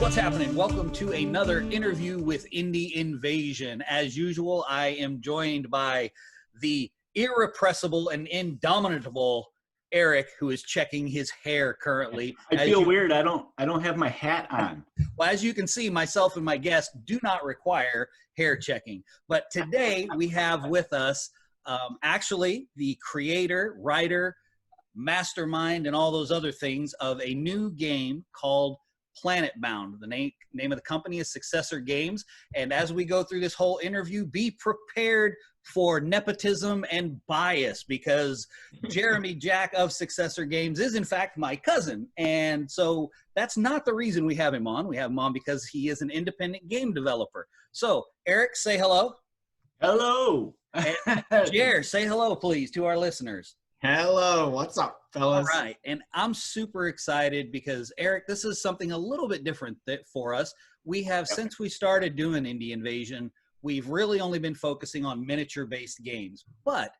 What's happening? Welcome to another interview with Indi-Invasion. As usual, I am joined by the irrepressible and indomitable Eric, who is checking his hair currently. I feel weird. I don't have my hat on. Well, as you can see, myself and my guest do not require hair checking. But today we have with us actually the creator, writer, mastermind, and all those other things of a new game called Planetbound. The name of the company is Successor Games. And as we go through this whole interview, be prepared for nepotism and bias, because Jeremy Jack of Successor Games is in fact my cousin. And so that's not the reason we have him on. We have him on because he is an independent game developer. So Eric, say hello. Hello. Jer, say hello, please, to our listeners. Hello, what's up, fellas? All right, and I'm super excited because, Eric, this is something a little bit different for us. We have, since we started doing indi-Invasion, we've really only been focusing on miniature-based games. But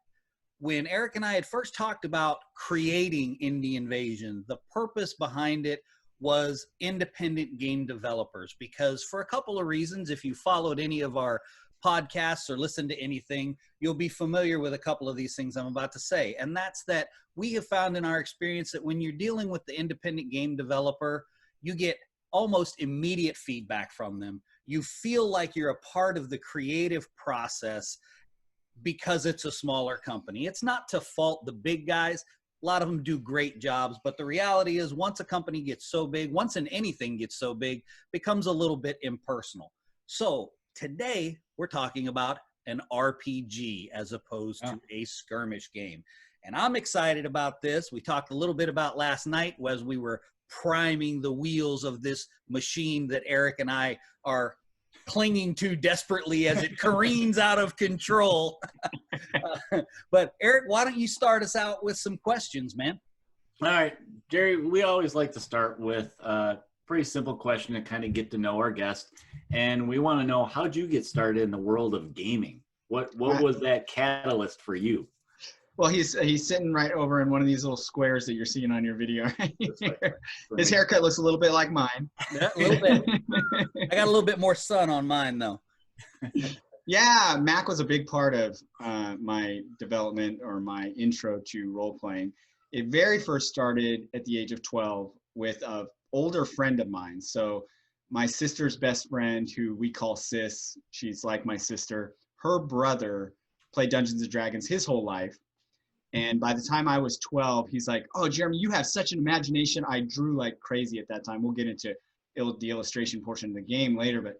when Eric and I had first talked about creating indi-Invasion, the purpose behind it was independent game developers, because for a couple of reasons, if you followed any of our podcasts or listen to anything, you'll be familiar with a couple of these things I'm about to say. And that's that we have found in our experience that when you're dealing with the independent game developer, you get almost immediate feedback from them. You feel like you're a part of the creative process because it's a smaller company. It's not to fault the big guys. A lot of them do great jobs, but the reality is once a company gets so big, once anything gets so big, it becomes a little bit impersonal. So today, we're talking about an RPG as opposed to a skirmish game. And I'm excited about this. We talked a little bit about last night as we were priming the wheels of this machine that Eric and I are clinging to desperately as it careens out of control. But Eric, why don't you start us out with some questions, man? All right, Jerry, we always like to start with pretty simple question to kind of get to know our guest, and we want to know, how'd you get started in the world of gaming? What was that catalyst for you? Well, he's sitting right over in one of these little squares that you're seeing on your video. Right. His haircut looks a little bit like mine. Yeah, a little bit. I got a little bit more sun on mine though. Yeah, Mac was a big part of my development or my intro to role playing. It very first started at the age of 12 with a older friend of mine. So my sister's best friend, who we call Sis, she's like my sister, her brother played Dungeons and Dragons his whole life. And by the time I was 12, he's like, oh, Jeremy, you have such an imagination. I drew like crazy at that time. We'll get into the illustration portion of the game later, but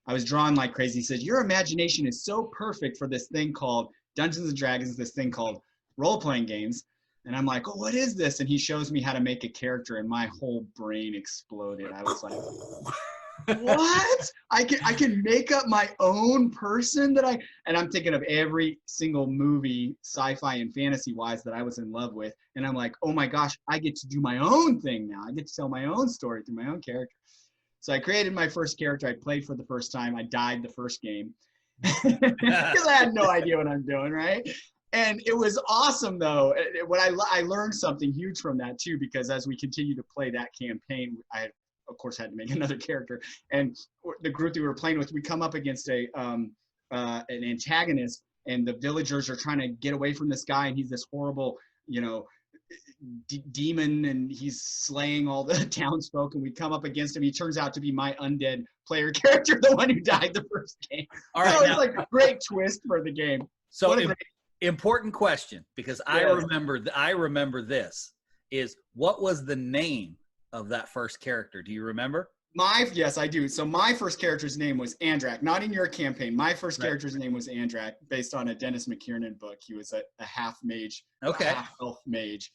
I was drawing like crazy. He said, your imagination is so perfect for this thing called Dungeons and Dragons, this thing called role-playing games. And I'm like, oh, what is this? And he shows me how to make a character, and my whole brain exploded. I was like, what? I can make up my own person and I'm thinking of every single movie, sci-fi and fantasy-wise, that I was in love with. And I'm like, oh my gosh, I get to do my own thing now. I get to tell my own story through my own character. So I created my first character. I played for the first time. I died the first game because I had no idea what I'm doing, right? And it was awesome, though. I learned something huge from that, too, because as we continue to play that campaign, I, of course, had to make another character. And the group that we were playing with, we come up against an antagonist, and the villagers are trying to get away from this guy, and he's this horrible, demon, and he's slaying all the townsfolk, and we come up against him. He turns out to be my undead player character, the one who died the first game. All right, so it's like a great twist for the game. So important question, because I remember this is, what was the name of that first character? Do you remember? Yes, I do. So my first character's name was Andrak. Not in your campaign. My first character's name was Andrak, based on a Dennis McKiernan book. He was a half mage, half elf mage.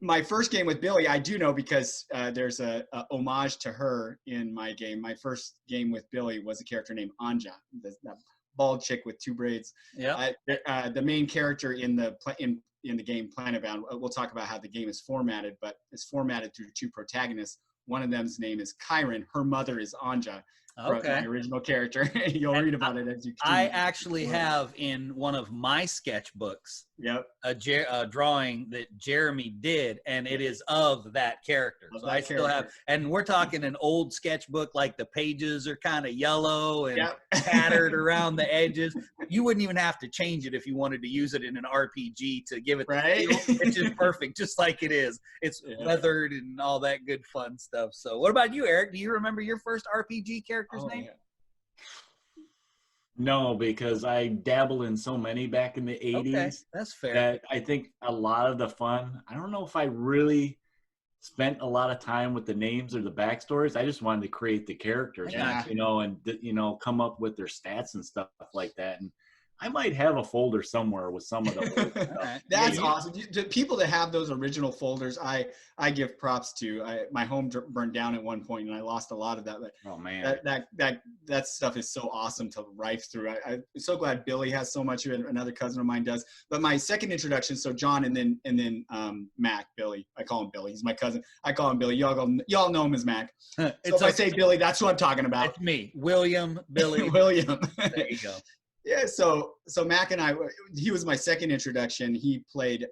My first game with Billy, I do know because there's a homage to her in my game. My first game with Billy was a character named Anja, that bald chick with two braids. Yeah. The main character in the game Planetbound, we'll talk about how the game is formatted, but it's formatted through two protagonists. One of them's name is Kyron. Her mother is Anja. from Okay. my original character. You'll read about it as you I continue. actually have in one of my sketchbooks Yep. a drawing that Jeremy did, and it is of that character. Of So that I still have, character. and we're talking an old sketchbook, like the pages are kind of yellow and Yep. tattered around the edges. You wouldn't even have to change it if you wanted to use it in an RPG to give it the Right? feel. It's just perfect, just like it is. It's Yeah. weathered and all that good fun stuff. So what about you, Eric? Do you remember your first RPG character's name? Yeah. No, because I dabbled in so many back in the 80s Okay, that's fair. that I think a lot of the fun, I don't know if I really spent a lot of time with the names or the backstories. I just wanted to create the characters, Yeah. and come up with their stats and stuff like that. And I might have a folder somewhere with some of the old stuff. Alright. That's awesome. The people that have those original folders, I give props to. My home burned down at one point, and I lost a lot of that. But Oh man, that stuff is so awesome to rife through. I'm so glad Billy has so much of it. Another cousin of mine does. But my second introduction, so John, and then Mac, Billy. I call him Billy. He's my cousin. I call him Billy. Y'all know him as Mac. So if I say Billy, that's who I'm talking about. It's me, William, Billy. William. There you go. Yeah, so Mac and I, he was my second introduction. He played,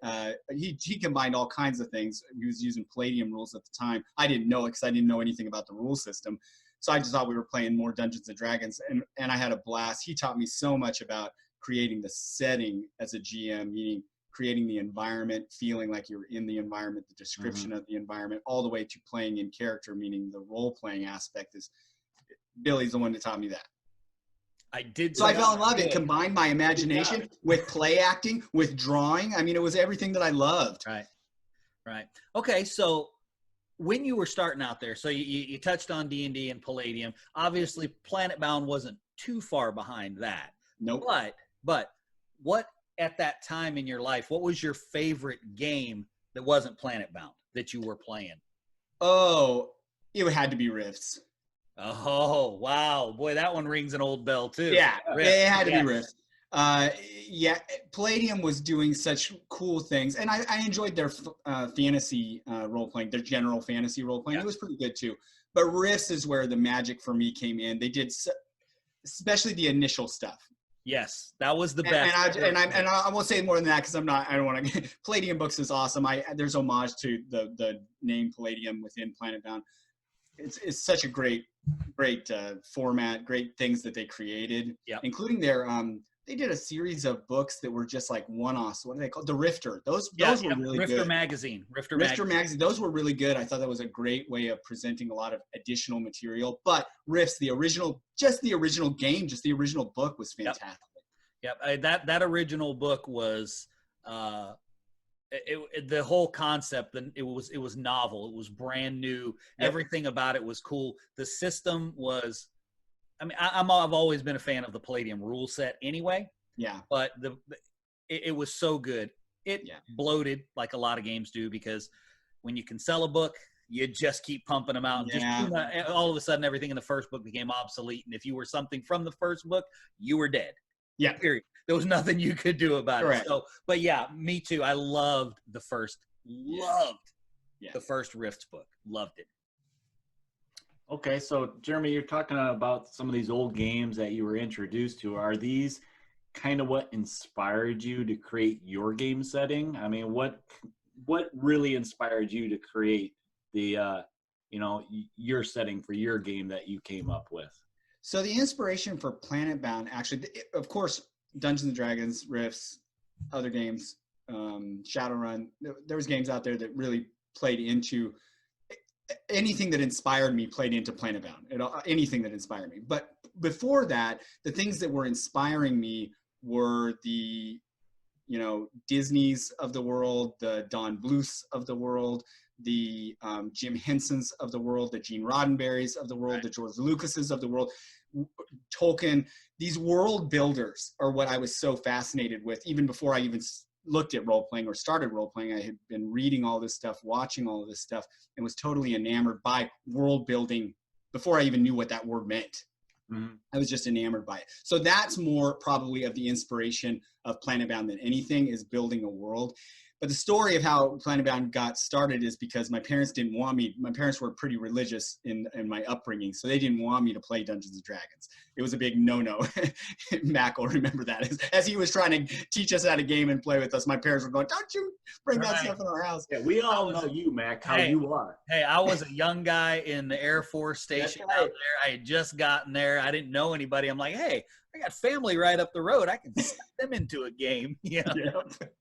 he combined all kinds of things. He was using Palladium rules at the time. I didn't know it because I didn't know anything about the rule system. So I just thought we were playing more Dungeons and Dragons, and I had a blast. He taught me so much about creating the setting as a GM, meaning creating the environment, feeling like you're in the environment, the description of the environment, all the way to playing in character, meaning the role-playing aspect is, Billy's the one that taught me that. I did. So I fell in love. It combined my imagination with play acting, with drawing. I mean, it was everything that I loved. Right. Okay, so when you were starting out there, so you touched on D&D and Palladium. Obviously, Planetbound wasn't too far behind that. Nope. But what at that time in your life, what was your favorite game that wasn't Planetbound that you were playing? Oh, it had to be Rifts. Oh, wow. Boy, that one rings an old bell, too. Yeah, Rifts. it had to be Rifts. Yeah, Palladium was doing such cool things, and I enjoyed their fantasy role-playing, their general fantasy role-playing. It was pretty good, too. But Rifts is where the magic for me came in. They did, especially the initial stuff. Yes, that was the best. And I won't say more than that because I don't want to. Palladium Books is awesome. There's homage to the name Palladium within Planetbound. It's such a great format, great things that they created, including their they did a series of books that were just like one-offs. What are they called? The Rifter. Those were really good. Rifter Magazine. Rifter Magazine. Those were really good. I thought that was a great way of presenting a lot of additional material. But Rifts, the original game, just the original book was fantastic. Yep. That original book was the whole concept, and it was novel. It was brand new. Yep. Everything about it was cool. The system was, I mean, I've always been a fan of the Palladium rule set anyway. Yeah. But it was so good. It bloated like a lot of games do, because when you can sell a book, you just keep pumping them out. And all of a sudden, everything in the first book became obsolete. And if you were something from the first book, you were dead. Yeah. Period. There was nothing you could do about Correct. it. So, but yeah, me too. I loved the first Rifts book. Loved it. Okay, so Jeremy, you're talking about some of these old games that you were introduced to. Are these kind of what inspired you to create your game setting? I mean, what really inspired you to create the your setting for your game that you came up with? So the inspiration for Planetbound, actually, of course, Dungeons and Dragons, Rifts, other games, Shadowrun. There was games out there that really played into anything that inspired me. Played into Planetbound. Anything that inspired me. But before that, the things that were inspiring me were the, Disneys of the world, the Don Bluths of the world, the Jim Hensons of the world, the Gene Roddenberrys of the world, the George Lucases of the world, Tolkien. These world builders are what I was so fascinated with. Even before I even looked at role-playing or started role-playing, I had been reading all this stuff, watching all of this stuff, and was totally enamored by world building before I even knew what that word meant. Mm-hmm. I was just enamored by it. So that's more probably of the inspiration of Planetbound than anything, is building a world. But the story of how Planetbound got started is because my parents didn't want me. My parents were pretty religious in my upbringing, so they didn't want me to play Dungeons and Dragons. It was a big no-no. Mac will remember that. As he was trying to teach us how to game and play with us, my parents were going, "Don't you bring that stuff in our house." Yeah, we all know you, Mac, how you are. Hey, I was a young guy in the Air Force Station out there. I had just gotten there. I didn't know anybody. I'm like, hey, I got family right up the road. I can send them into a game. You know? Yep.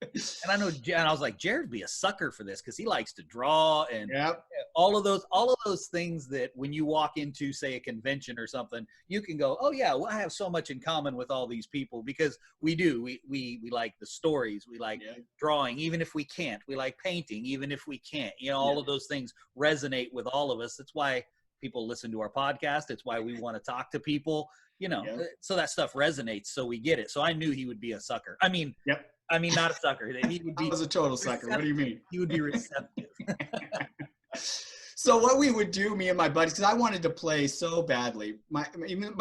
And I know, and I was like, Jared would be a sucker for this because he likes to draw and Yep. all of those things that when you walk into, say, a convention or something, you can go, oh yeah, well, I have so much in common with all these people because we do. We like the stories. We like drawing, even if we can't. We like painting, even if we can't. You know, all of those things resonate with all of us. That's why people listen to our podcast. It's why we want to talk to people. You know, so that stuff resonates. So we get it. So I knew he would be a sucker. I mean, not a sucker. He would be. I was a total sucker. What do you mean? He would be receptive. So what we would do, me and my buddies, because I wanted to play so badly. My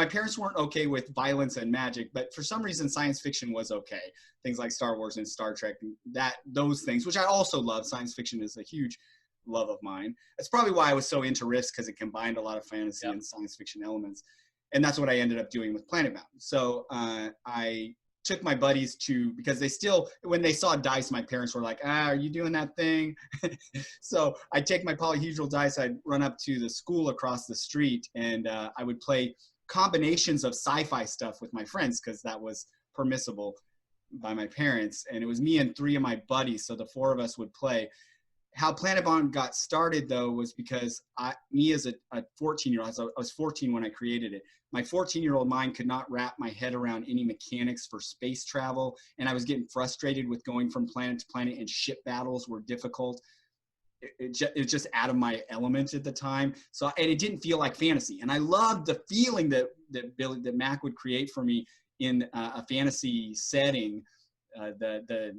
parents weren't okay with violence and magic, but for some reason, science fiction was okay. Things like Star Wars and Star Trek, those things, which I also love. Science fiction is a huge love of mine. That's probably why I was so into Risk, because it combined a lot of fantasy and science fiction elements. And that's what I ended up doing with Planetbound. So I took my buddies because they still, when they saw dice, my parents were like, are you doing that thing? So I'd take my polyhedral dice, I'd run up to the school across the street, and I would play combinations of sci-fi stuff with my friends because that was permissible by my parents. And it was me and 3 of my buddies, so the 4 of us would play. How Planetbound got started, though, was because me as a 14-year-old, I was 14 when I created it. My 14-year-old mind could not wrap my head around any mechanics for space travel, and I was getting frustrated with going from planet to planet, and ship battles were difficult. It was just out of my element at the time. So, and it didn't feel like fantasy. And I loved the feeling that Mac would create for me in a fantasy setting, the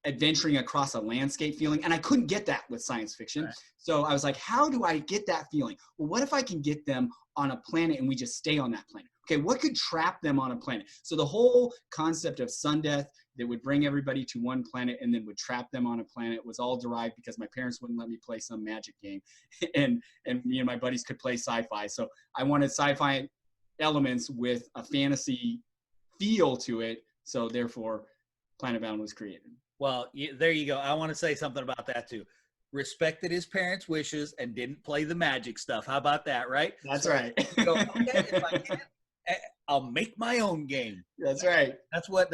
adventuring across a landscape feeling. And I couldn't get that with science fiction. Right. So I was like, how do I get that feeling? Well, what if I can get them on a planet and we just stay on that planet? Okay, what could trap them on a planet? So the whole concept of sun death that would bring everybody to one planet and then would trap them on a planet was all derived because my parents wouldn't let me play some magic game. And me and my buddies could play sci-fi. So I wanted sci-fi elements with a fantasy feel to it. So therefore, Planetbound was created. Well, there you go. I want to say something about that too. Respected his parents' wishes and didn't play the magic stuff. How about that, right? That's right. Go, okay, if I can, I'll make my own game. That's right. That's what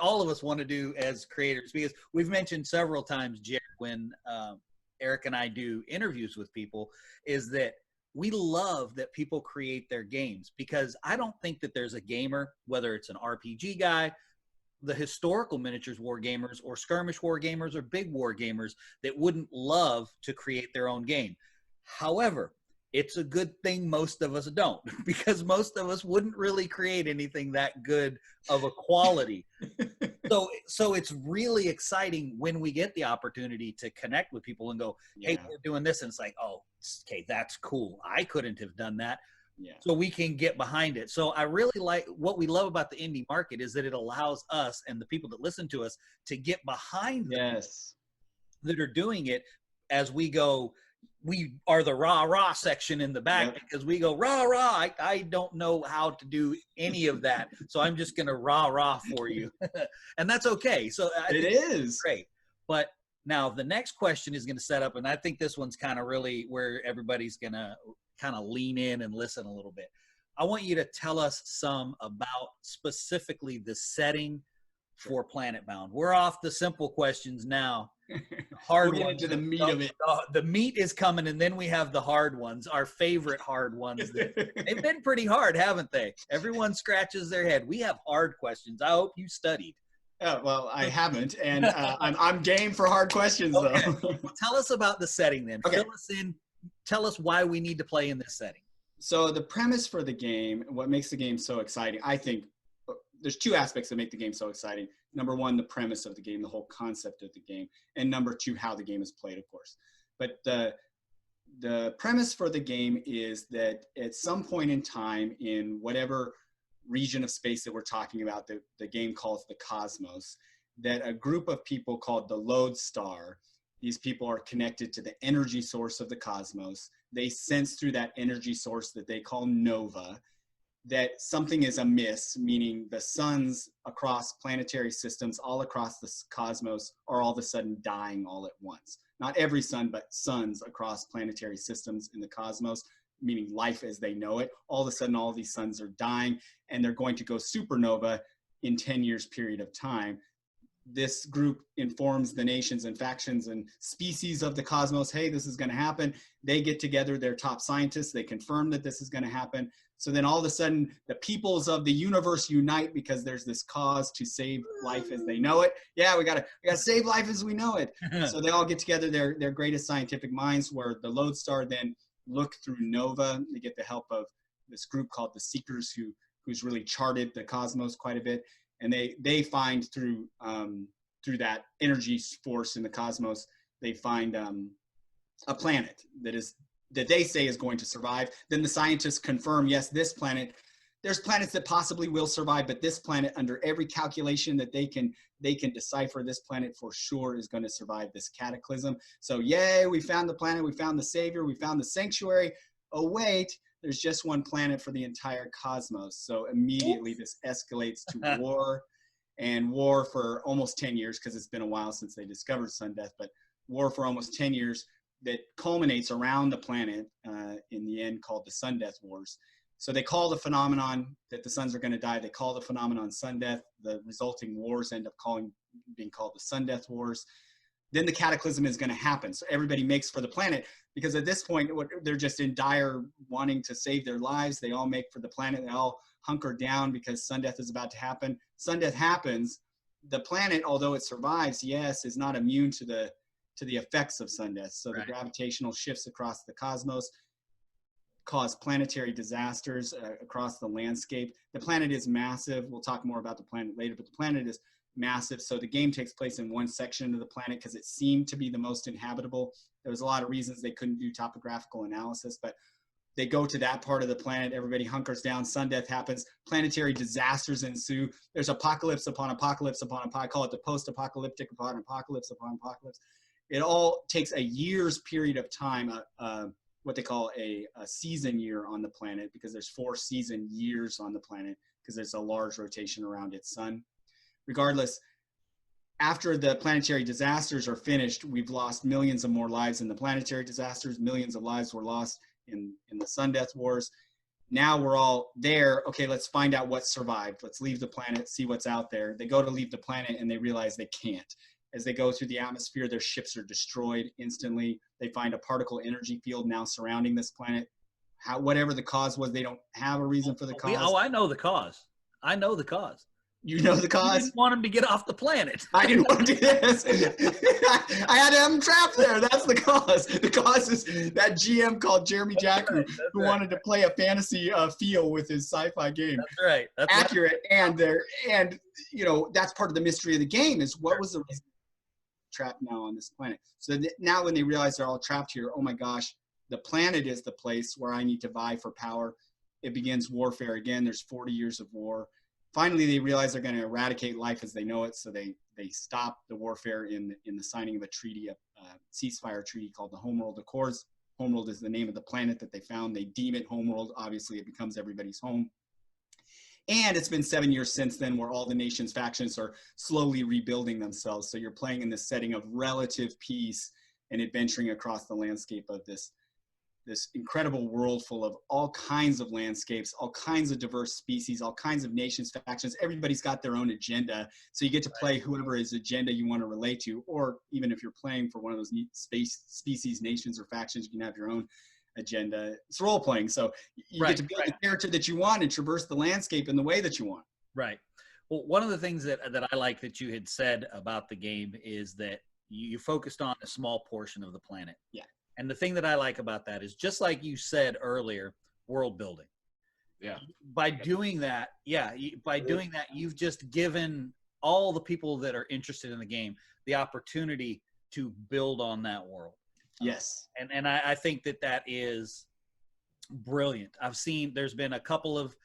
all of us want to do as creators, because we've mentioned several times, Jared, when Eric and I do interviews with people, is that we love that people create their games, because I don't think that there's a gamer, whether it's an RPG guy, the historical miniatures war gamers, or skirmish war gamers, or big war gamers, that wouldn't love to create their own game. However, it's a good thing most of us don't, because most of us wouldn't really create anything that good of a quality. So it's really exciting when we get the opportunity to connect with people and go, hey, we're doing this. And it's like, oh, okay, that's cool. I couldn't have done that. Yeah. So we can get behind it. So I really like what we love about the indie market is that it allows us and the people that listen to us to get behind them that are doing it as we go. We are the rah section in the back because we go rah. I don't know how to do any of that. So I'm just going to rah for you. And that's okay. So it is great. But now the next question is going to set up, and I think this one's kind of really where everybody's going to kind of lean in and listen a little bit. I want you to tell us some about specifically the setting for Planetbound. We're off the simple questions now. Hard ones. To the meat of it. The meat is coming, and then we have the hard ones, our favorite hard ones. They've been pretty hard, haven't they? Everyone scratches their head. We have hard questions. I hope you studied. Oh, well, I haven't, and I'm game for hard questions, though. Well, tell us about the setting then. Okay. Fill us in. Tell us why we need to play in this setting. So the premise for the game, what makes the game so exciting, I think there's 2 aspects that make the game so exciting. Number 1, the premise of the game, the whole concept of the game. And number 2, how the game is played, of course. But the premise for the game is that at some point in time in whatever region of space that we're talking about, the game calls the cosmos, that a group of people called the Lodestar, these people are connected to the energy source of the cosmos. They sense through that energy source that they call nova that something is amiss, meaning the suns across planetary systems all across the cosmos are all of a sudden dying all at once. Not every sun, but suns across planetary systems in the cosmos, meaning life as they know it. All of a sudden, all these suns are dying, and they're going to go supernova in 10 years period of time. This group informs the nations and factions and species of the cosmos, hey, this is going to happen. They get together, their top scientists, they confirm that this is going to happen. So then all of a sudden, the peoples of the universe unite because there's this cause to save life as they know it. Yeah, we gotta save life as we know it. So they all get together, their greatest scientific minds, where the Lodestar then look through nova. They get the help of this group called the Seekers, who's really charted the cosmos quite a bit. And they find through that energy force in the cosmos, they find a planet that they say is going to survive. Then the scientists confirm, yes, this planet, there's planets that possibly will survive, but this planet, under every calculation that they can decipher, this planet for sure is going to survive this cataclysm. So yay, we found the planet, we found the savior, we found the sanctuary. Oh wait, there's just one planet for the entire cosmos. So immediately this escalates to war, and war for almost 10 years, because it's been a while since they discovered sun death, but war for almost 10 years that culminates around the planet in the end, called the sun death wars. So they call the phenomenon that the suns are going to die, they call the phenomenon sun death. The resulting wars end up being called the sun death wars. Then the cataclysm is going to happen. So everybody makes for the planet, because at this point, they're just in dire wanting to save their lives. They all make for the planet. They all hunker down because sun death is about to happen. Sun death happens. The planet, although it survives, yes, is not immune to the effects of sun death. So the gravitational shifts across the cosmos cause planetary disasters across the landscape. The planet is massive. We'll talk more about the planet later, but the planet is massive. So the game takes place in one section of the planet because it seemed to be the most inhabitable. There was a lot of reasons they couldn't do topographical analysis, but they go to that part of the planet. Everybody hunkers down. Sun death happens. Planetary disasters ensue. There's apocalypse upon apocalypse upon apocalypse. I call it the post-apocalyptic upon apocalypse upon apocalypse. It all takes a year's period of time, what they call a season year on the planet, because there's 4 season years on the planet because there's a large rotation around its sun. Regardless, after the planetary disasters are finished, we've lost millions of more lives in the planetary disasters. Millions of lives were lost in the sun death wars. Now we're all there. Okay, let's find out what survived. Let's leave the planet, see what's out there. They go to leave the planet and they realize they can't. As they go through the atmosphere, their ships are destroyed instantly. They find a particle energy field now surrounding this planet. Whatever the cause was, they don't have a reason for the cause. I know the cause. I know the cause. You know the cause? You didn't want him to get off the planet. I didn't want to do this. I had to have him trapped there. That's the cause. The cause is that GM called Jeremy Jacker, who wanted to play a fantasy feel with his sci-fi game. That's right. That's accurate. Right. And you know, that's part of the mystery of the game, is what was the reason trapped now on this planet. So now when they realize they're all trapped here, oh my gosh, the planet is the place where I need to vie for power. It begins warfare again. There's 40 years of war. Finally, they realize they're going to eradicate life as they know it. So they stop the warfare in the signing of a treaty, a ceasefire treaty called the Homeworld Accords. Homeworld is the name of the planet that they found. They deem it Homeworld. Obviously, it becomes everybody's home. And it's been 7 years since then, where all the nation's factions are slowly rebuilding themselves. So you're playing in this setting of relative peace and adventuring across the landscape of this incredible world full of all kinds of landscapes, all kinds of diverse species, all kinds of nations, factions. Everybody's got their own agenda. So you get to play whoever his agenda you want to relate to, or even if you're playing for one of those species, nations, or factions, you can have your own agenda. It's role playing. So you get to build the character that you want and traverse the landscape in the way that you want. Right. Well, one of the things that I like that you had said about the game is that you focused on a small portion of the planet. Yeah. And the thing that I like about that is, just like you said earlier, world building. Yeah. By doing that, you've just given all the people that are interested in the game the opportunity to build on that world. Yes. And I think that is brilliant. I've seen there's been a couple of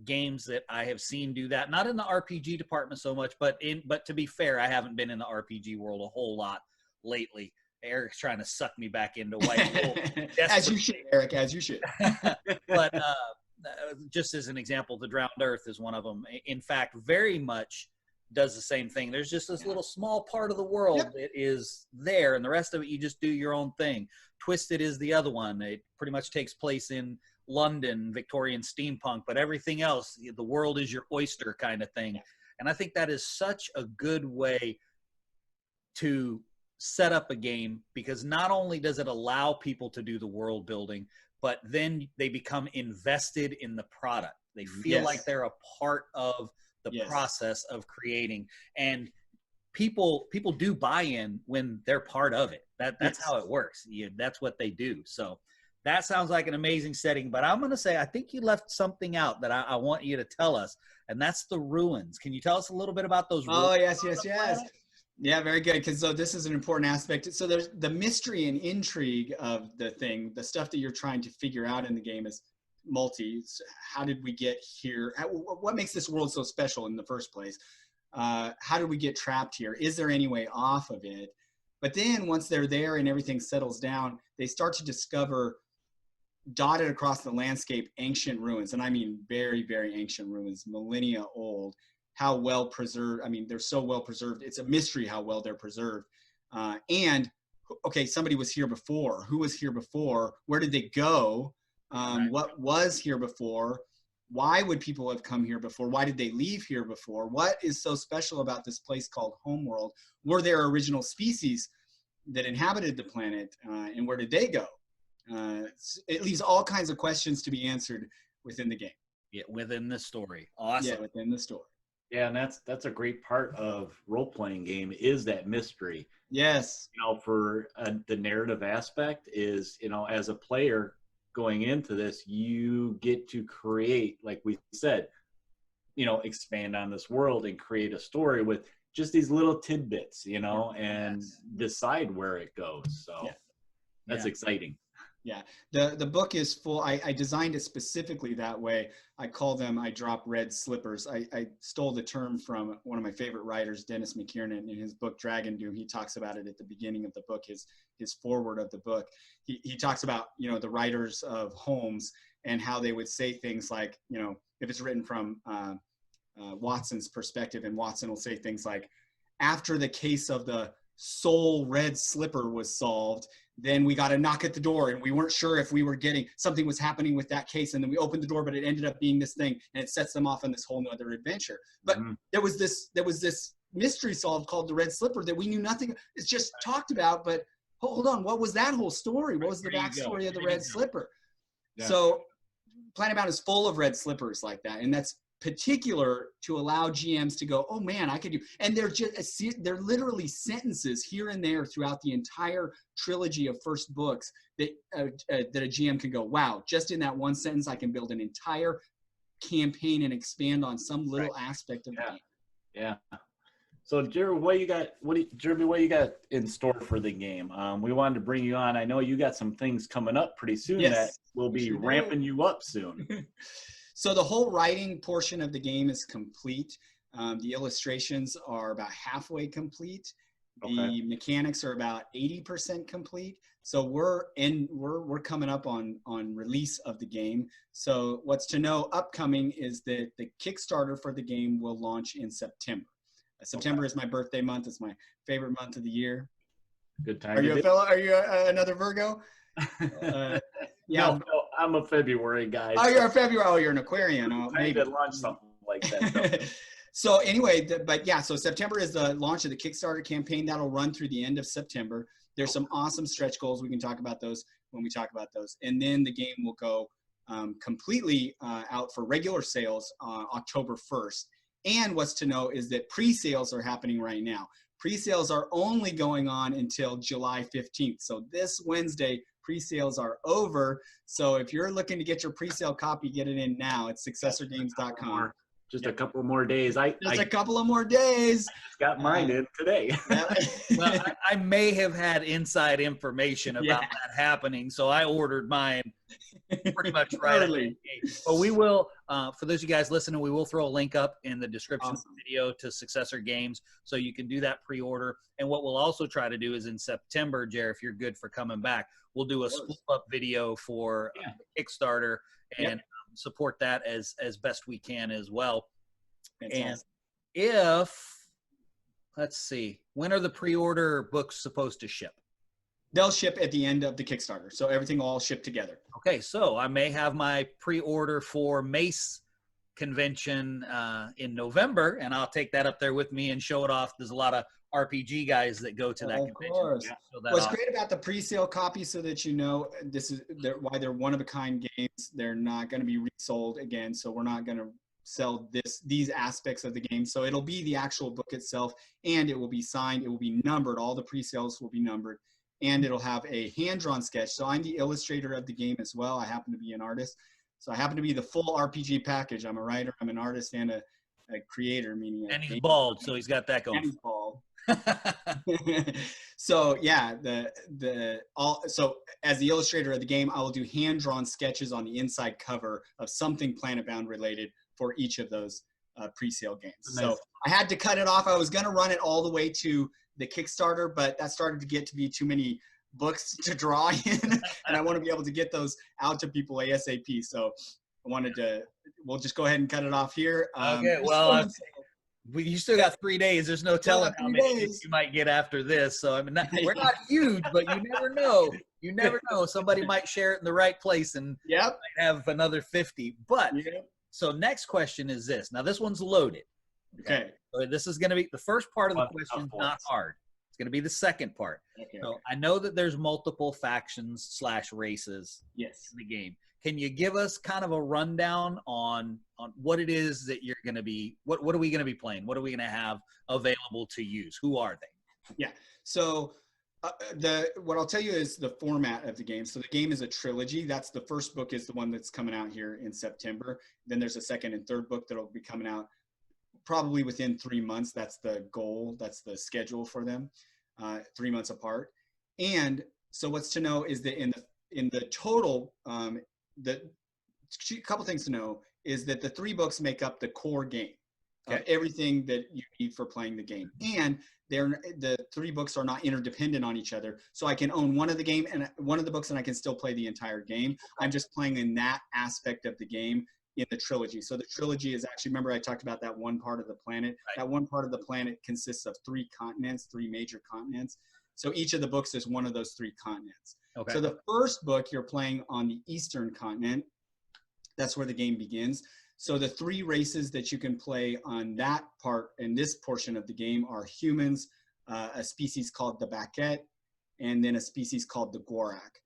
games that I have seen do that. Not in the RPG department so much, but to be fair, I haven't been in the RPG world a whole lot lately. Eric's trying to suck me back into White Wolf. As you should, Eric, as you should. But just as an example, The Drowned Earth is one of them. In fact, very much does the same thing. There's just this little small part of the world that is there, and the rest of it, you just do your own thing. Twisted is the other one. It pretty much takes place in London, Victorian steampunk, but everything else, the world is your oyster kind of thing. And I think that is such a good way to set up a game, because not only does it allow people to do the world building, but then they become invested in the product. They feel like they're a part of the process of creating, and people do buy in when they're part of it. That's how it works. That's what they do. So that sounds like an amazing setting, but I'm going to say I think you left something out that I want you to tell us, and that's the ruins. Can you tell us a little bit about those ruins? Oh, yes. Yeah, very good. Because so this is an important aspect. So there's the mystery and intrigue of the thing. The stuff that you're trying to figure out in the game is multi. How did we get here? What makes this world so special in the first place? How did we get trapped here? Is there any way off of it? But then once they're there and everything settles down, they start to discover dotted across the landscape ancient ruins. And I mean very, very ancient ruins, millennia old. How well preserved. I mean, they're so well preserved. It's a mystery how well they're preserved. And okay, somebody was here before. Who was here before? Where did they go? What was here before? Why would people have come here before? Why did they leave here before? What is so special about this place called Homeworld? Were there original species that inhabited the planet, and where did they go? It leaves all kinds of questions to be answered within the game. Yeah, within the story. Awesome. Yeah, within the story. Yeah, and that's a great part of role-playing game is that mystery. Yes. For the narrative aspect is, as a player going into this, you get to create, like we said, expand on this world and create a story with just these little tidbits, and decide where it goes. So that's exciting. Yeah, the book is full. I designed it specifically that way. I drop red slippers. I stole the term from one of my favorite writers, Dennis McKiernan, in his book Dragon Doom. He talks about it at the beginning of the book, his foreword of the book. He talks about, the writers of Holmes and how they would say things like, if it's written from Watson's perspective, and Watson will say things like, after the case of the soul red slipper was solved, then we got a knock at the door and we weren't sure if we were getting something was happening with that case, and then we opened the door, but it ended up being this thing, and it sets them off on this whole nother adventure. But there was this mystery solved called the red slipper that we knew nothing. It's just talked about, but hold on, what was that whole story? What was the backstory of the red slipper? Yeah. So Planetbound is full of red slippers like that, and that's particular to allow GMs to go, oh man, I could do, and they're literally sentences here and there throughout the entire trilogy of first books that a GM can go, wow, just in that one sentence, I can build an entire campaign and expand on some little aspect of the game. Yeah. So Jeremy, what you got in store for the game? We wanted to bring you on. I know you got some things coming up pretty soon that will be ramping you up soon. So the whole writing portion of the game is complete. The illustrations are about halfway complete. The mechanics are about 80% complete. So we're coming up on release of the game. So what's to know upcoming is that the Kickstarter for the game will launch in September. September is my birthday month. It's my favorite month of the year. Good time. Are you a fellow? Are you another Virgo? Yeah. No, I'm a February guy. Oh, you're a February. Oh, you're an Aquarian. Oh, maybe launch something like that. So anyway, so September is the launch of the Kickstarter campaign. That'll run through the end of September. There's some awesome stretch goals. We can talk about those when we talk about those. And then the game will go completely out for regular sales October 1st. And what's to know is that pre-sales are happening right now. Pre-sales are only going on until July 15th. So this Wednesday, pre-sales are over. So if you're looking to get your pre-sale copy, get it in now. It's successorgames.com. Just a couple more days. I Just a couple of more days. got mine in today. Well, I may have had inside information about that happening, so I ordered mine pretty much right early. But we will, for those of you guys listening, we will throw a link up in the description of the video to Successor Games, so you can do that pre-order. And what we'll also try to do is in September, Jer, if you're good for coming back, we'll do a split-up video for Kickstarter and support that as best we can as well. And if, let's see, when are the pre-order books supposed to ship? They'll ship at the end of the Kickstarter, so everything will all ship together. Okay, so I may have my pre-order for Mace convention in November, and I'll take that up there with me and show it off. There's a lot of RPG guys that go to that convention. Of course. What's great about the pre-sale copy, so that you know this is why they're one-of-a-kind games. They're not going to be resold again, so we're not going to sell these aspects of the game. So it'll be the actual book itself, and it will be signed. It will be numbered. All the pre-sales will be numbered, and it'll have a hand-drawn sketch. So I'm the illustrator of the game as well. I happen to be an artist. So I happen to be the full RPG package. I'm a writer, I'm an artist, and a creator, meaning. And he's bald, so he's got that going. And he's bald. So yeah, so as the illustrator of the game, I will do hand-drawn sketches on the inside cover of something Planetbound related for each of those pre-sale games. Nice. So I had to cut it off. I was going to run it all the way to the Kickstarter, but that started to get to be too many books to draw in, and I want to be able to get those out to people ASAP. So I wanted to, we'll just go ahead and cut it off here. Okay, well, you still got 3 days. There's no telling how many you might get after this. So I mean, we're not huge, but you never know. You never know. Somebody might share it in the right place and might have another 50. But so next question is this. Now this one's loaded. Okay. So this is going to be the first part of the question. Not hard. It's going to be the second part. Okay. So I know that there's multiple factions / races in the game. Can you give us kind of a rundown on what it is that you're going to be, what are we going to be playing? What are we going to have available to use? Who are they? Yeah. So what I'll tell you is the format of the game. So the game is a trilogy. That's the first book is the one that's coming out here in September. Then there's a second and third book that'll be coming out probably within 3 months. That's the goal. That's the schedule for them, 3 months apart. And so what's to know is that in the total, a couple things to know is that the 3 books make up the core game of everything that you need for playing the game. And the 3 books are not interdependent on each other. So I can own one of the books and I can still play the entire game. I'm just playing in that aspect of the game in the trilogy. So the trilogy is actually, remember I talked about that one part of the planet. Right. That one part of the planet consists of 3 continents, 3 major continents. So each of the books is one of those 3 continents. Okay. So the first book you're playing on the eastern continent. That's where the game begins. So the 3 races that you can play on that part, in this portion of the game, are humans, a species called the Baquet, and then a species called the Gorak.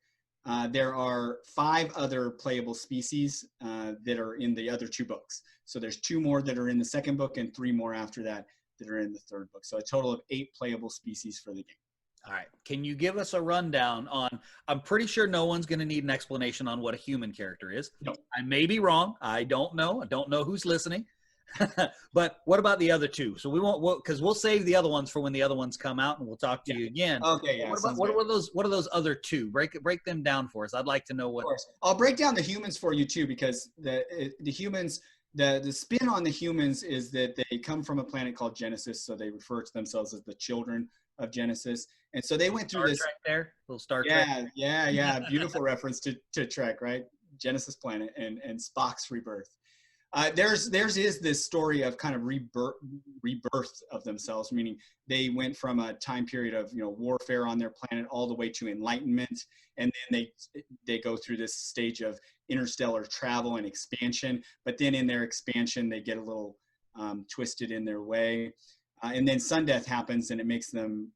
There are 5 other playable species that are in the other 2 books. So there's 2 more that are in the second book and 3 more after that are in the third book. So a total of 8 playable species for the game. All right. Can you give us a rundown on, I'm pretty sure no one's going to need an explanation on what a human character is. No. I may be wrong. I don't know. I don't know who's listening. But what about the other 2? So we won't, because we'll save the other ones for when the other ones come out, and we'll talk to you again. Okay. Yeah. What are those other 2? Break them down for us. I'd like to know what. Of course. I'll break down the humans for you too, because the humans, the spin on the humans is that they come from a planet called Genesis, so they refer to themselves as the children of Genesis. And so they went through this. Trek there, little Star Trek. Yeah. Beautiful reference to Trek, right? Genesis planet and Spock's rebirth. Theirs is this story of kind of rebirth of themselves, meaning they went from a time period of warfare on their planet all the way to enlightenment, and then they go through this stage of interstellar travel and expansion. But then in their expansion, they get a little twisted in their way, and then sun death happens, and it makes them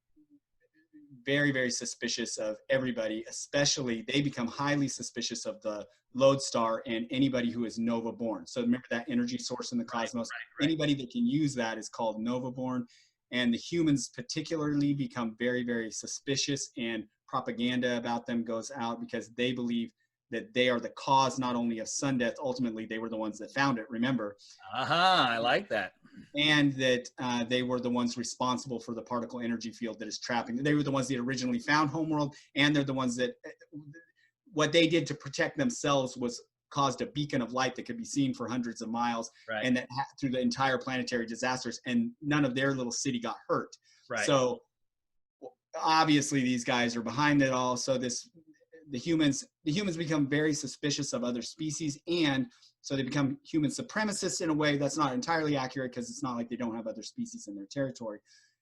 very, very suspicious of everybody. Especially, they become highly suspicious of the lodestar and anybody who is Nova born. So remember that energy source in the cosmos. Right. Anybody that can use that is called Nova born. And the humans particularly become very, very suspicious, and propaganda about them goes out because they believe that they are the cause not only of sun death, ultimately they were the ones that found it, remember? I like that. And that they were the ones responsible for the particle energy field that is trapping. They were the ones that originally found Homeworld, and they're the ones that, what they did to protect themselves was caused a beacon of light that could be seen for hundreds of miles, right. and that through the entire planetary disasters, and none of their little city got hurt. Right. So obviously these guys are behind it all. So the humans become very suspicious of other species, and so they become human supremacists in a way that's not entirely accurate, because it's not like they don't have other species in their territory.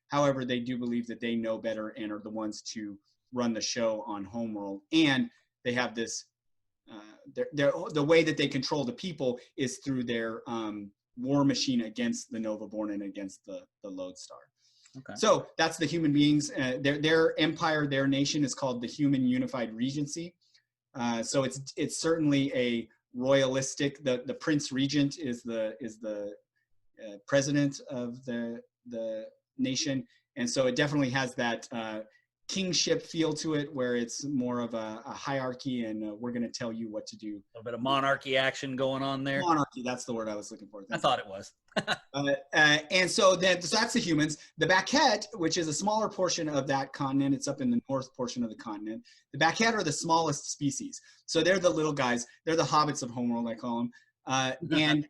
However, they do believe that they know better and are the ones to run the show on Homeworld. And they have this, the way that they control the people is through their war machine against the Novaborn and against the Lodestar. Okay. So that's the human beings. Their empire, their nation is called the Human Unified Regency. So it's certainly a royalistic. The Prince Regent is the president of the nation, and so it definitely has that kingship feel to it, where it's more of a hierarchy, and we're going to tell you what to do. A little bit of monarchy action going on there. Monarchy, that's the word I was looking for. I thought it was. And so that's the humans. The Baquette, which is a smaller portion of that continent, it's up in the north portion of the continent. The Baquette are the smallest species. So they're the little guys. They're the hobbits of Homeworld, I call them. And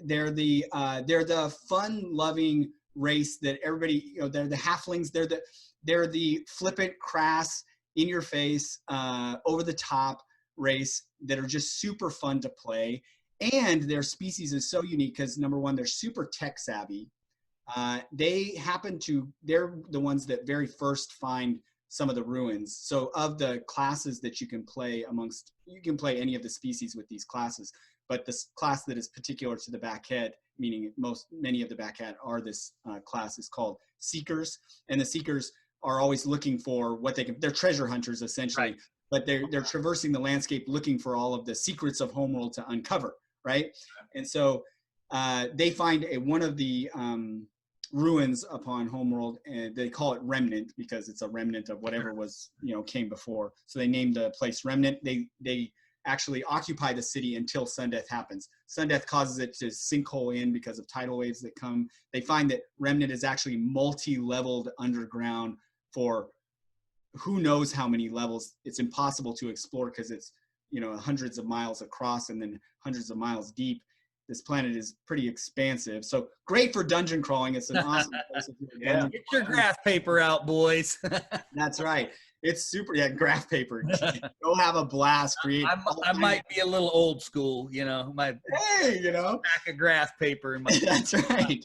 they're the fun-loving race that everybody, they're the halflings. They're the flippant, crass, in-your-face, over-the-top race that are just super fun to play. And their species is so unique because, number one, they're super tech savvy. They're the ones that very first find some of the ruins. So of the classes that you can play you can play any of the species with these classes, but this class that is particular to the Baquette, meaning many of the Baquette are this class, is called Seekers. And the Seekers are always looking for they're treasure hunters essentially, right. But they're traversing the landscape looking for all of the secrets of Homeworld to uncover. Right. And so they find one of the ruins upon Homeworld, and they call it Remnant because it's a remnant of whatever was, came before. So they named the place Remnant. They actually occupy the city until sun death happens. Sun death causes it to sinkhole in because of tidal waves that come. They find that Remnant is actually multi-leveled underground for who knows how many levels. It's impossible to explore because it's hundreds of miles across and then hundreds of miles deep. This planet is pretty expansive. So great for dungeon crawling. It's an awesome place. Yeah. Get your graph paper out, boys. That's right. It's super. Yeah, graph paper. Go have a blast. Create. I might be a little old school, my stack of graph paper. In my That's right.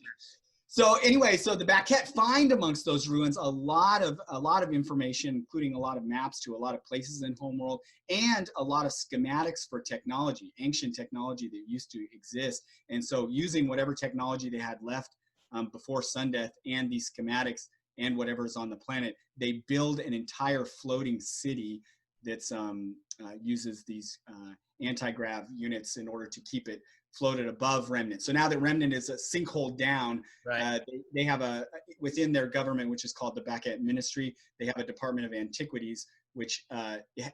So anyway, so the Baquette find amongst those ruins a lot of information, including a lot of maps to a lot of places in Homeworld, and a lot of schematics for technology, ancient technology that used to exist. And so using whatever technology they had left before sun death and these schematics and whatever's on the planet, they build an entire floating city that's uses these anti-grav units in order to keep it floated above Remnant. So now that Remnant is a sinkhole down, right. They have within their government, which is called the Baquette Ministry, they have a Department of Antiquities, which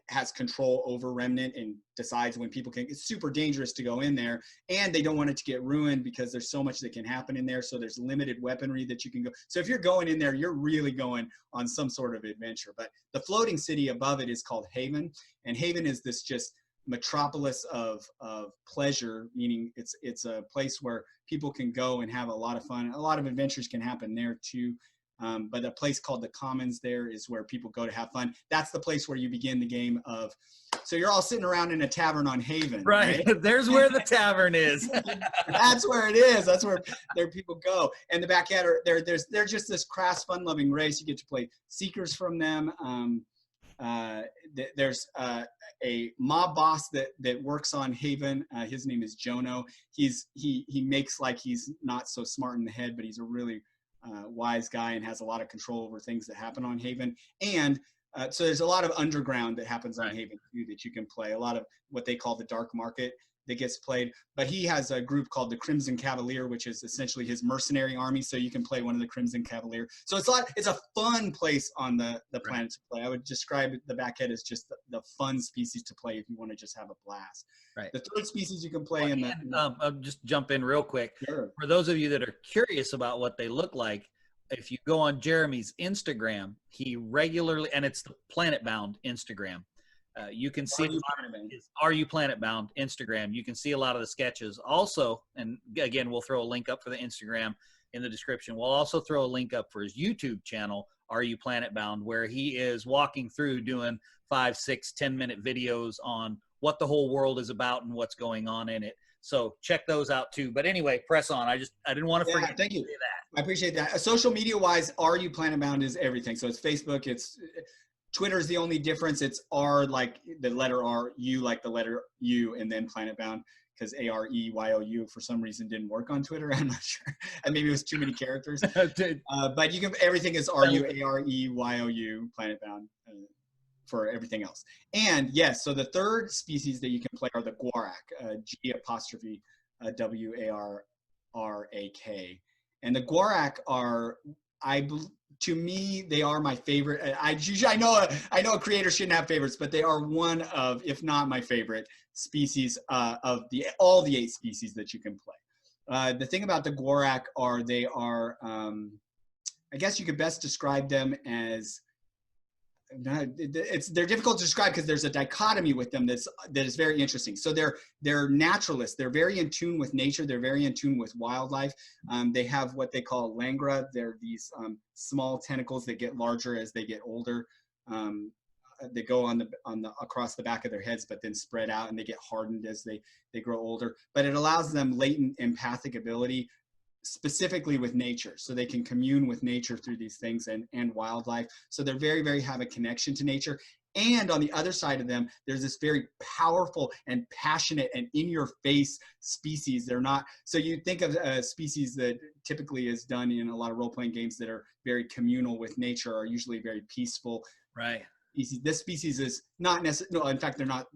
has control over Remnant and decides when people can. It's super dangerous to go in there, and they don't want it to get ruined because there's so much that can happen in there. So there's limited weaponry that you can go. So if you're going in there, you're really going on some sort of adventure. But the floating city above it is called Haven, and Haven is this just metropolis of pleasure, meaning it's a place where people can go and have a lot of fun. A lot of adventures can happen there too. But a place called the Commons there is where people go to have fun. That's the place where you begin the game of. So you're all sitting around in a tavern on Haven. Right. There's where the tavern is. That's where it is. That's where people go. And the Baquette they're just this crass, fun-loving race. You get to play Seekers from them. There's a mob boss that works on Haven. His name is Jono. He makes like he's not so smart in the head, but he's a really wise guy and has a lot of control over things that happen on Haven. And so there's a lot of underground that happens on Haven too that you can play. A lot of what they call the dark market. that gets played. But he has a group called the Crimson Cavalier, which is essentially his mercenary army. So you can play one of the Crimson Cavalier. So it's a fun place on the planet to play. I would describe the Backhead as just the fun species to play if you want to just have a blast. Right. The third species you can play I'll just jump in real quick. Sure. For those of you that are curious about what they look like, if you go on Jeremy's Instagram, he regularly, and it's the Planetbound Instagram, you can see Are You Planetbound Instagram. You can see a lot of the sketches. Also, and again, we'll throw a link up for the Instagram in the description. We'll also throw a link up for his YouTube channel, Are You Planetbound, where he is walking through doing 5, 6, 10-minute videos on what the whole world is about and what's going on in it. So check those out too. But anyway, press on. I didn't want to forget. Thank you. To say that. I appreciate that. Social media wise, Are You Planetbound is everything. So it's Facebook, it's Twitter is the only difference. It's R like the letter R, U like the letter U, and then Planetbound, because AREYOU for some reason didn't work on Twitter. I'm not sure. And maybe it was too many characters. But you can, everything is RU, Planetbound for everything else. And yes, so the third species that you can play are the Gwarak, G''WARRAK. And the Gwarak are, to me, they are my favorite. I know a creator shouldn't have favorites, but they are one of, if not my favorite species of all the 8 species that you can play. The thing about the Gwarak are they are, I guess you could best describe them as, they're difficult to describe because there's a dichotomy with them that is very interesting. So they're naturalists. They're very in tune with nature. They're very in tune with wildlife. They have what they call langra. They're these small tentacles that get larger as they get older. They go across the back of their heads, but then spread out, and they get hardened as they grow older. But it allows them latent empathic ability, specifically with nature, so they can commune with nature through these things and wildlife. So they're very, very have a connection to nature. And on the other side of them, there's this very powerful and passionate and in-your-face species. They're not, so you think of a species that typically is done in a lot of role-playing games that are very communal with nature, are usually very peaceful. Right. This species is not necessarily, no, in fact, they're not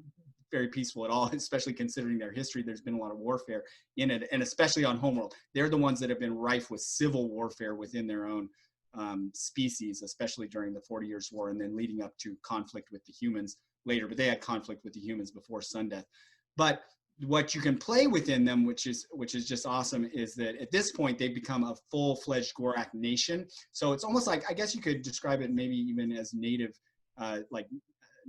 very peaceful at all, especially considering their history. There's been a lot of warfare in it, and especially on homeworld. They're the ones that have been rife with civil warfare within their own species, especially during the 40 Years' War, and then leading up to conflict with the humans later. But they had conflict with the humans before Sundeath. But what you can play within them, which is just awesome, is that at this point they've become a full-fledged Gwarak nation. So it's almost like, I guess you could describe it maybe even as native, like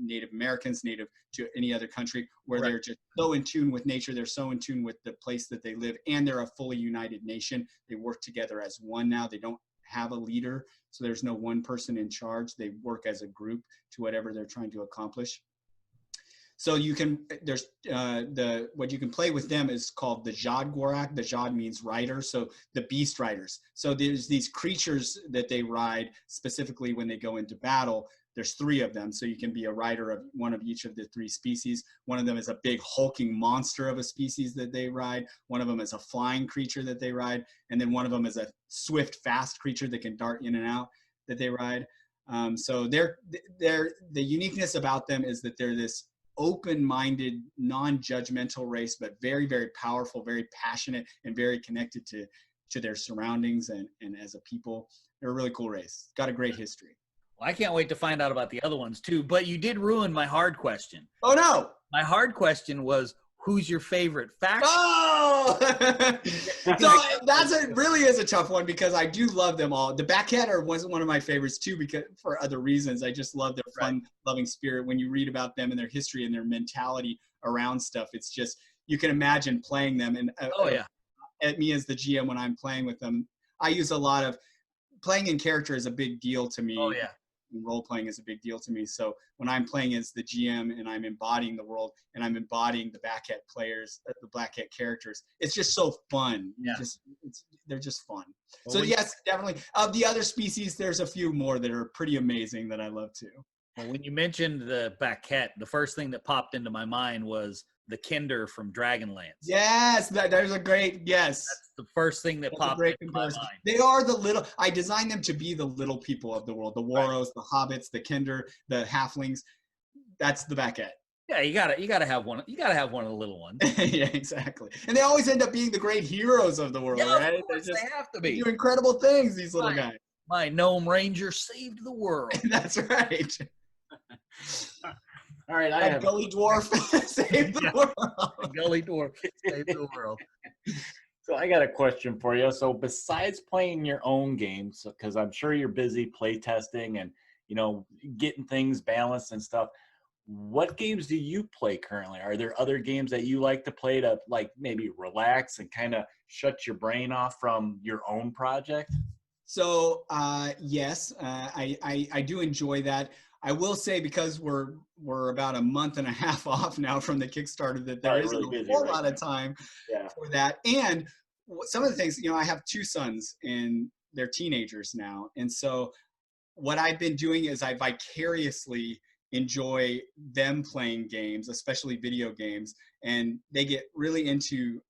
Native Americans, native to any other country, where they're just so in tune with nature, they're so in tune with the place that they live, and they're a fully united nation. They work together as one now. They don't have a leader, so there's no one person in charge. They work as a group to whatever they're trying to accomplish. So you can, there's what you can play with them is called the Jad Gwarak. The Jad means rider, so the beast riders. So there's these creatures that they ride specifically when they go into battle. There's 3 of them, so you can be a rider of one of each of the 3 species. One of them is a big hulking monster of a species that they ride. One of them is a flying creature that they ride. And then one of them is a swift, fast creature that can dart in and out that they ride. So the uniqueness about them is that they're this open-minded, non-judgmental race, but very, very powerful, very passionate, and very connected to their surroundings and as a people. They're a really cool race. Got a great history. Well, I can't wait to find out about the other ones too, but you did ruin my hard question. Oh no! My hard question was, who's your favorite faction? Oh! So really is a tough one, because I do love them all. The Backhead wasn't one of my favorites too, because for other reasons. I just love their fun, loving spirit. When you read about them and their history and their mentality around stuff, it's just, you can imagine playing them. And at me as the GM, when I'm playing with them, I use a lot of, playing in character is a big deal to me. Oh yeah. Role playing is a big deal to me. So when I'm playing as the GM and I'm embodying the world and I'm embodying the Backhead players, the Blackhead characters, it's just so fun. Yeah. They're just fun. Well, so yes, definitely. Of the other species, there's a few more that are pretty amazing that I love too. Well, when you mentioned the Backhead, the first thing that popped into my mind was the Kinder from Dragonlance. Yes, there's a great, yes. That's the first thing that popped into my mind. They are I designed them to be the little people of the world, the Waros, the Hobbits, the Kinder, the Halflings. That's the Backhead. Yeah, you gotta have one. You gotta have one of the little ones. Yeah, exactly. And they always end up being the great heroes of the world, Yeah, right? of course they have to They be. do incredible things, these little guys. My gnome ranger saved the world. That's right. All right, I That have gully dwarf saved the world. Gully dwarf saved the world. So I got a question for you. So besides playing your own games, because I'm sure you're busy play testing and getting things balanced and stuff, what games do you play currently? Are there other games that you like to play to like maybe relax and kind of shut your brain off from your own project? So yes, I do enjoy that. I will say, because we're about a month and a half off now from the Kickstarter, that there isn't really a busy whole right lot now. of time Yeah. for that. And some of the things, I have 2 sons and they're teenagers now. And so what I've been doing is I vicariously enjoy them playing games, especially video games, and they get really into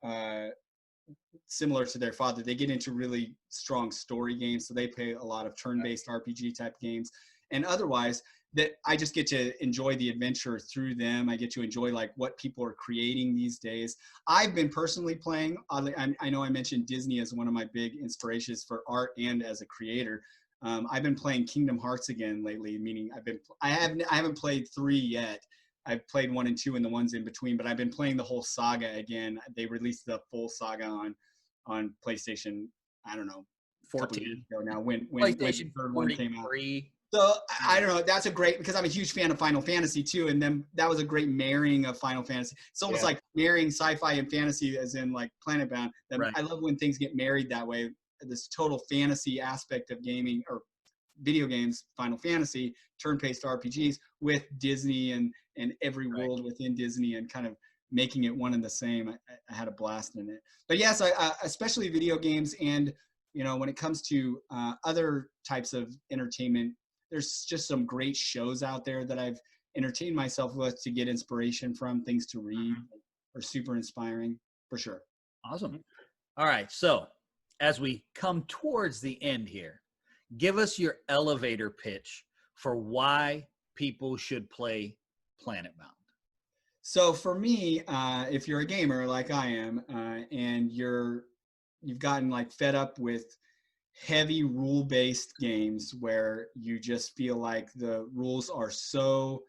similar to their father, they get into really strong story games. So they play a lot of turn-based RPG type games. And otherwise, that I just get to enjoy the adventure through them. I get to enjoy like what people are creating these days. I've been personally playing, I know I mentioned Disney as one of my big inspirations for art and as a creator. I've been playing Kingdom Hearts again lately, meaning I haven't played 3 yet. I've played 1 and 2 and the ones in between, but I've been playing the whole saga again. They released the full saga on PlayStation, I don't know, a couple of years ago now, when the third one came out. So I don't know, that's a great, because I'm a huge fan of Final Fantasy too, and then that was a great marrying of Final Fantasy. It's almost like marrying sci-fi and fantasy, as in like Planetbound. Right. I love when things get married that way, this total fantasy aspect of gaming or video games, Final Fantasy, turn-based RPGs with Disney and every world within Disney, and kind of making it one and the same. I had a blast in it. But yes, I especially video games, and when it comes to other types of entertainment, there's just some great shows out there that I've entertained myself with to get inspiration from, things to read, are super inspiring for sure. Awesome. All right, so as we come towards the end here, give us your elevator pitch for why people should play Planetbound. So for me, if you're a gamer like I am, and you've gotten like fed up with heavy rule-based games where you just feel like the rules are so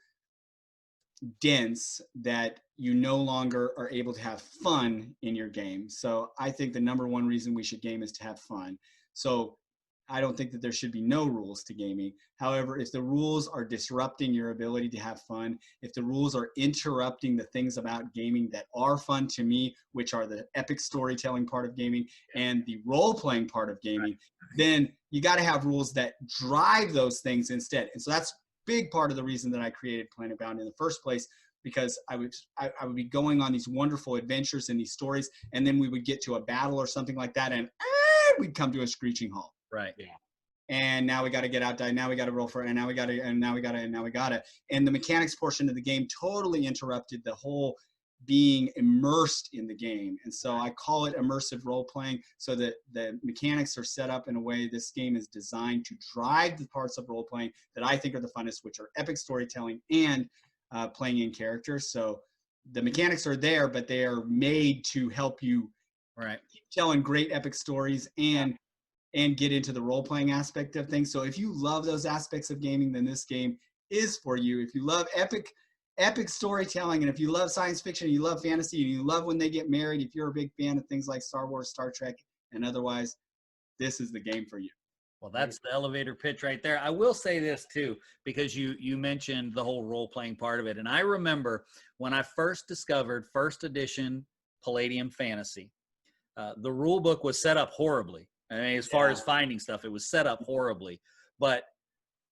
dense that you no longer are able to have fun in your game. So I think the number one reason we should game is to have fun. So I don't think that there should be no rules to gaming. However, if the rules are disrupting your ability to have fun, if the rules are interrupting the things about gaming that are fun to me, which are the epic storytelling part of gaming and the role-playing part of gaming, then you got to have rules that drive those things instead. And so that's a big part of the reason that I created Planetbound in the first place, because I would be going on these wonderful adventures and these stories, and then we would get to a battle or something like that, and we'd come to a screeching halt. Right. Yeah. And now we got to get out, die. Now we got to roll for it. And now we got to, and now we got to, and now we got to. And the mechanics portion of the game totally interrupted the whole being immersed in the game. And so I call it immersive role playing, so that the mechanics are set up in a way this game is designed to drive the parts of role playing that I think are the funnest, which are epic storytelling and playing in characters. So the mechanics are there, but they are made to help you keep telling great epic stories and get into the role-playing aspect of things. So if you love those aspects of gaming, then this game is for you. If you love epic storytelling, and if you love science fiction, and you love fantasy, and you love when they get married, if you're a big fan of things like Star Wars, Star Trek, and otherwise, this is the game for you. Well, that's the elevator pitch right there. I will say this too, because you mentioned the whole role-playing part of it. And I remember when I first discovered first edition Palladium Fantasy, the rule book was set up horribly. I mean, as far as finding stuff, it was set up horribly. But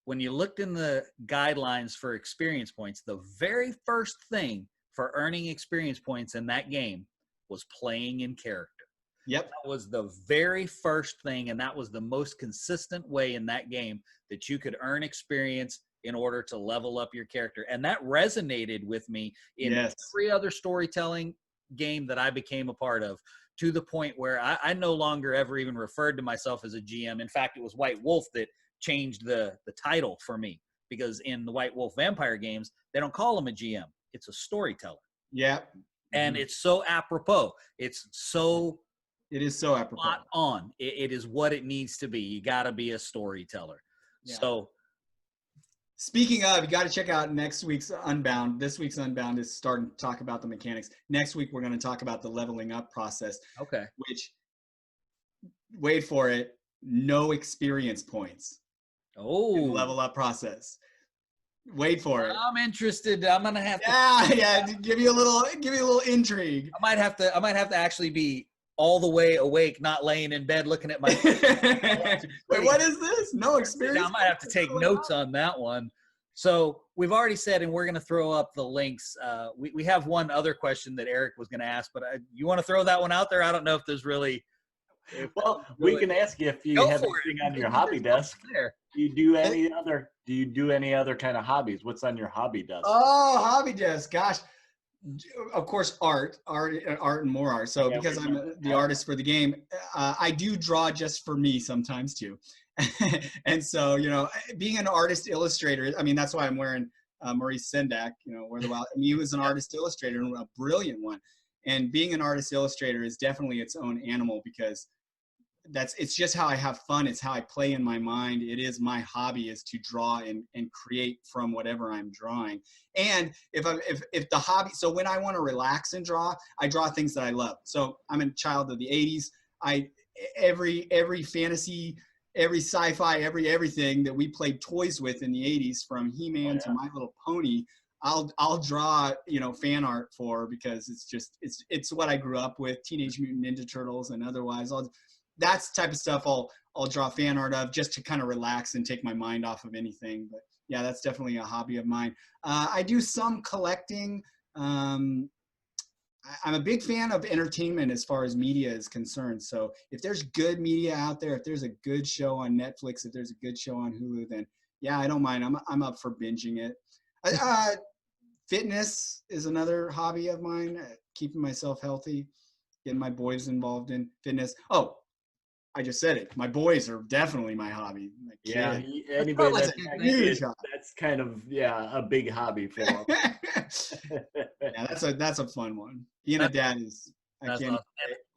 when you looked in the guidelines for experience points, the very first thing for earning experience points in that game was playing in character. Yep. That was the very first thing, and that was the most consistent way in that game that you could earn experience in order to level up your character. And that resonated with me in every other storytelling game that I became a part of, to the point where I no longer ever even referred to myself as a GM. In fact, it was White Wolf that changed the title for me, because in the White Wolf Vampire games, they don't call him a GM. it's a storyteller. Yeah. And it's so apropos. It is so apropos. spot on. It is what it needs to be. You got to be a storyteller. Yeah. So, speaking of, you got to check out next week's Unbound. This week's Unbound is starting to talk about the mechanics. Next week, we're going to talk about the leveling up process. okay. Which, wait for it, no experience points. Oh. In the level up process. Wait for it. I'm interested. I'm gonna have to. Yeah. Give you a little intrigue. I might have to actually be all the way awake, not laying in bed looking at my. Wait, what is this? No experience. I might have to take notes on that one. So we've already said, and we're going to throw up the links. We have one other question that Eric was going to ask, but you want to throw that one out there? I don't know if there's really. Well, we can ask you if you have anything on your hobby desk. There. Do you do any other kind of hobbies? What's on your hobby desk? Oh, hobby desk. Gosh. Of course, art and more art. So because I'm the artist for the game, I do draw just for me sometimes too. And so, being an artist illustrator, I mean, that's why I'm wearing Maurice Sendak, Where the Wild. I mean, he was an artist illustrator and a brilliant one. And being an artist illustrator is definitely its own animal because it's just how I have fun. It's how I play in my mind. It is my hobby is to draw and create from whatever I'm drawing. And if the hobby, so when I want to relax and draw, I draw things that I love. So I'm a child of the 80s. Every fantasy, every sci-fi, everything that we played toys with in the 80s, from He-Man to My Little Pony, I'll draw, fan art for, because it's what I grew up with, Teenage Mutant Ninja Turtles and otherwise. That's the type of stuff I'll draw fan art of just to kind of relax and take my mind off of anything. But yeah, that's definitely a hobby of mine. I do some collecting. I'm a big fan of entertainment as far as media is concerned. So if there's good media out there, if there's a good show on Netflix, if there's a good show on Hulu, then yeah, I don't mind. I'm up for binging it. Fitness is another hobby of mine, keeping myself healthy, getting my boys involved in fitness. Oh, I just said it. My boys are definitely my hobby. Yeah, anybody that's kind of a big hobby for them. Yeah, that's a fun one. Being a dad is I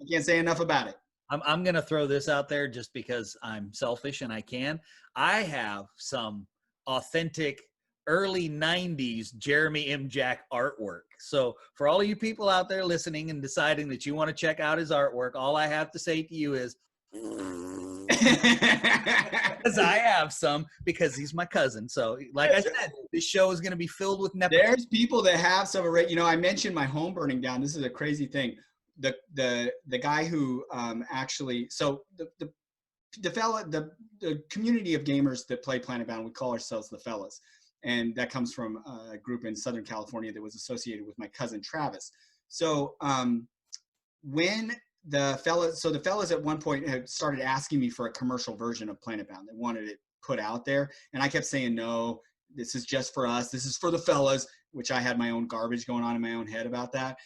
can't say enough about it. I'm gonna throw this out there just because I'm selfish and I can. I have some authentic early 90s Jeremy M. Jack artwork. So for all of you people out there listening and deciding that you want to check out his artwork, all I have to say to you is because I have some, because he's my cousin. So like I said, this show is going to be filled with nepotism. There's people that have some already. I mentioned my home burning down. This is a crazy thing. The guy who actually, so the community of gamers that play Planetbound, we call ourselves the Fellas. And that comes from a group in Southern California that was associated with my cousin Travis. So when the fellas at one point had started asking me for a commercial version of Planetbound. They wanted it put out there. And I kept saying, no, this is just for us. This is for the fellas, which I had my own garbage going on in my own head about that.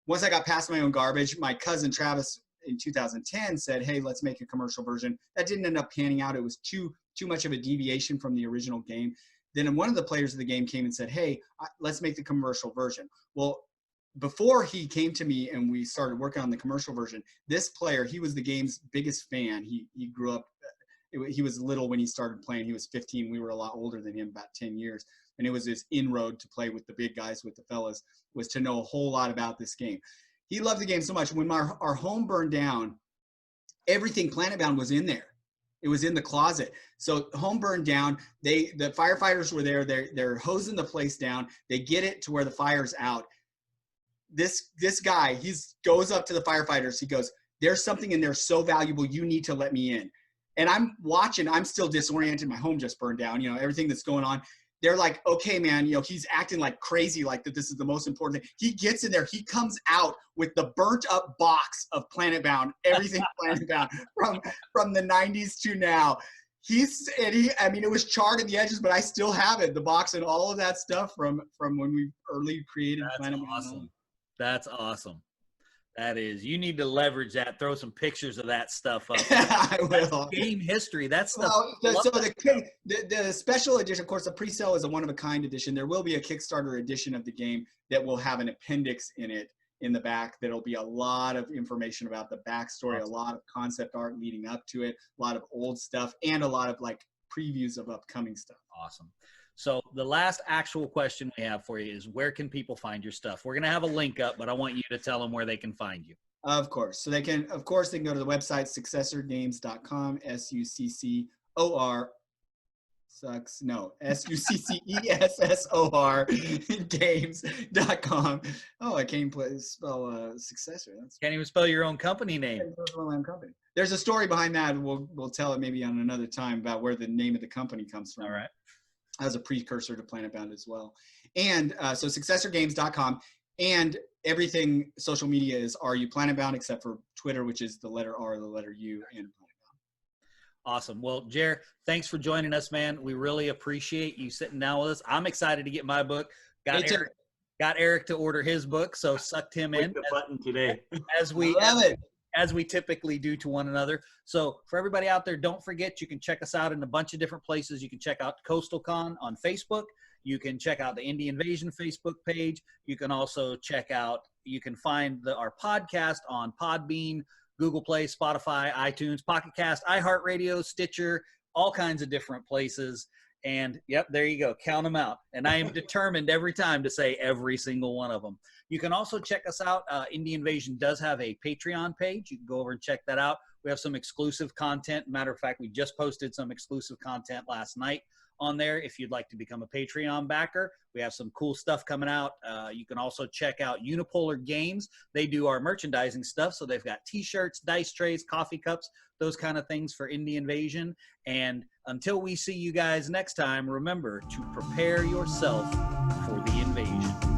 Once I got past my own garbage, my cousin Travis in 2010 said, hey, let's make a commercial version. That didn't end up panning out. It was too much of a deviation from the original game. Then one of the players of the game came and said, hey, let's make the commercial version. Well, before he came to me and we started working on the commercial version, this player, he was the game's biggest fan. He grew up, he was little when he started playing. He was 15. We were a lot older than him, about 10 years. And it was his inroad to play with the big guys, with the fellas, was to know a whole lot about this game. He loved the game so much. When our home burned down, everything Planetbound was in there. It was in the closet. So home burned down. The firefighters were there. They're hosing the place down. They get it to where the fire's out. This guy, he goes up to the firefighters. He goes, there's something in there so valuable, you need to let me in. And I'm watching. I'm still disoriented. My home just burned down. Everything that's going on. They're like, okay, man, he's acting like crazy, like that this is the most important thing. He gets in there. He comes out with the burnt up box of Planetbound, everything Planetbound from the 90s to now. It was charred at the edges, but I still have it, the box and all of that stuff from when we early created Planetbound. Awesome. That's awesome. That is, you need to leverage that. Throw some pictures of that stuff up. I will. Game history. That stuff. Well, the special edition, of course, the pre-sale is a one-of-a-kind edition. There will be a Kickstarter edition of the game that will have an appendix in it in the back. That'll be a lot of information about the backstory, a lot of concept art leading up to it, a lot of old stuff, and a lot of like previews of upcoming stuff. Awesome. So the last actual question we have for you is, where can people find your stuff? We're going to have a link up, but I want you to tell them where they can find you. Of course. So they can go to the website, successorgames.com, SUCCOR, SUCCESSOR games.com. Oh, I can't even spell successor. Can't even spell your own company name. There's a story behind that. We'll tell it maybe on another time about where the name of the company comes from. All right. As a precursor to Planetbound as well. And so successorgames.com, and everything social media is RU Planetbound, except for Twitter, which is the letter R, the letter U, and Planetbound. Awesome. Well, Jer, thanks for joining us, man. We really appreciate you sitting down with us. I'm excited to get my book. Got Eric to order his book, so sucked him in. The button today. As we typically do to one another. So for everybody out there, don't forget, you can check us out in a bunch of different places. You can check out Coastal Con on Facebook. You can check out the Indie-Invasion Facebook page. You can also you can find our podcast on Podbean, Google Play, Spotify, iTunes, Pocket Cast, iHeartRadio, Stitcher, all kinds of different places. And yep, there you go. Count them out. And I am determined every time to say every single one of them. You can also check us out. Indie-Invasion does have a Patreon page. You can go over and check that out. We have some exclusive content. Matter of fact, we just posted some exclusive content last night on there. If you'd like to become a Patreon backer, we have some cool stuff coming out. You can also check out Unipolar Games. They do our merchandising stuff. So they've got t-shirts, dice trays, coffee cups, those kind of things for Indie-Invasion. And until we see you guys next time, remember to prepare yourself for the invasion.